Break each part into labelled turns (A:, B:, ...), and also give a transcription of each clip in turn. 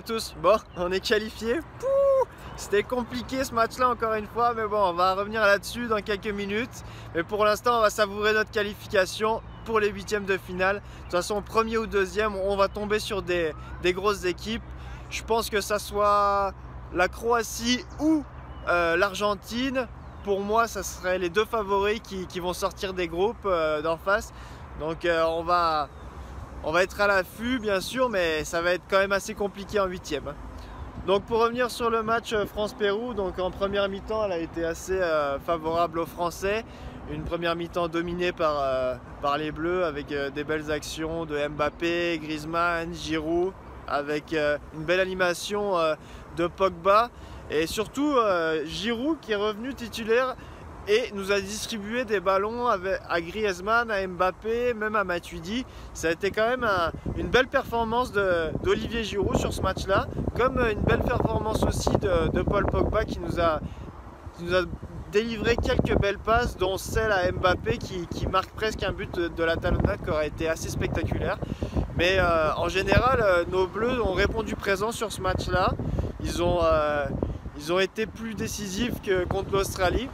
A: tous, bon, on est qualifié. C'était compliqué ce match-là encore une fois, mais bon, on va revenir là-dessus dans quelques minutes. Mais pour l'instant, on va savourer notre qualification pour les huitièmes de finale. De toute façon, premier ou deuxième, on va tomber sur des grosses équipes. Je pense que ça soit la Croatie ou l'Argentine. Pour moi, ça serait les deux favoris qui vont sortir des groupes d'en face. Donc on va être à l'affût bien sûr, mais ça va être quand même assez compliqué en huitième. Donc pour revenir sur le match France-Pérou, donc en première mi-temps elle a été assez favorable aux Français. Une première mi-temps dominée par les Bleus avec des belles actions de Mbappé, Griezmann, Giroud, avec une belle animation de Pogba. Et surtout Giroud qui est revenu titulaire et nous a distribué des ballons à Griezmann, à Mbappé, même à Matuidi. Ça a été quand même une belle performance d'Olivier Giroud sur ce match-là, comme une belle performance aussi de Paul Pogba qui nous a délivré quelques belles passes, dont celle à Mbappé qui marque presque un but de la talonnade qui aurait été assez spectaculaire. Mais en général, nos Bleus ont répondu présent sur ce match-là. Ils ont été plus décisifs que contre l'Australie.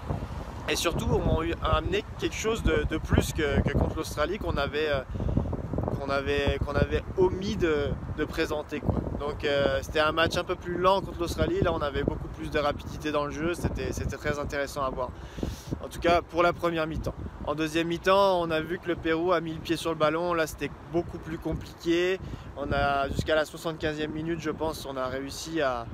A: Et surtout, ont amené quelque chose de plus que contre l'Australie qu'on avait omis de présenter, quoi. Donc c'était un match un peu plus lent contre l'Australie. Là, on avait beaucoup plus de rapidité dans le jeu. C'était très intéressant à voir. En tout cas, pour la première mi-temps. En deuxième mi-temps, on a vu que le Pérou a mis le pied sur le ballon. Là, c'était beaucoup plus compliqué. On a jusqu'à la 75e minute, je pense, on a réussi à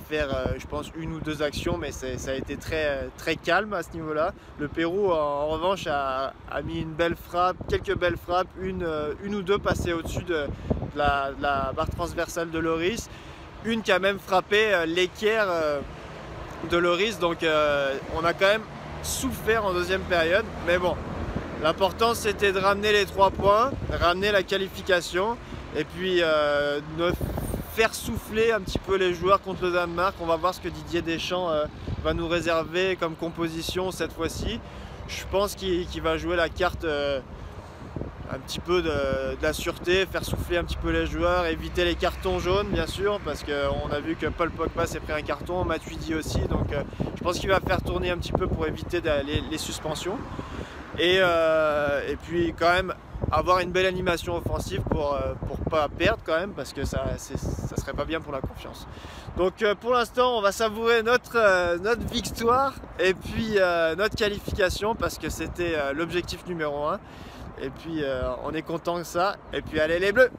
A: faire, je pense, une ou deux actions, mais ça a été très calme à ce niveau-là. Le Pérou, en revanche, a mis une belle frappe, quelques belles frappes, une ou deux passées au-dessus de la barre transversale de Lloris, une qui a même frappé l'équerre de Lloris. Donc on a quand même souffert en deuxième période, mais bon, l'important c'était de ramener les 3 points, ramener la qualification, et puis faire souffler un petit peu les joueurs contre le Danemark. On va voir ce que Didier Deschamps va nous réserver comme composition cette fois-ci. Je pense qu'il va jouer la carte un petit peu de la sûreté, faire souffler un petit peu les joueurs, éviter les cartons jaunes bien sûr, parce qu'on a vu que Paul Pogba s'est pris un carton, Matuidi aussi, donc je pense qu'il va faire tourner un petit peu pour éviter les suspensions. Et puis quand même avoir une belle animation offensive pour pas perdre quand même, parce que ça serait pas bien pour la confiance. Donc pour l'instant on va savourer notre victoire et puis notre qualification, parce que c'était l'objectif numéro 1. Et puis on est content de ça. Et puis allez les Bleus!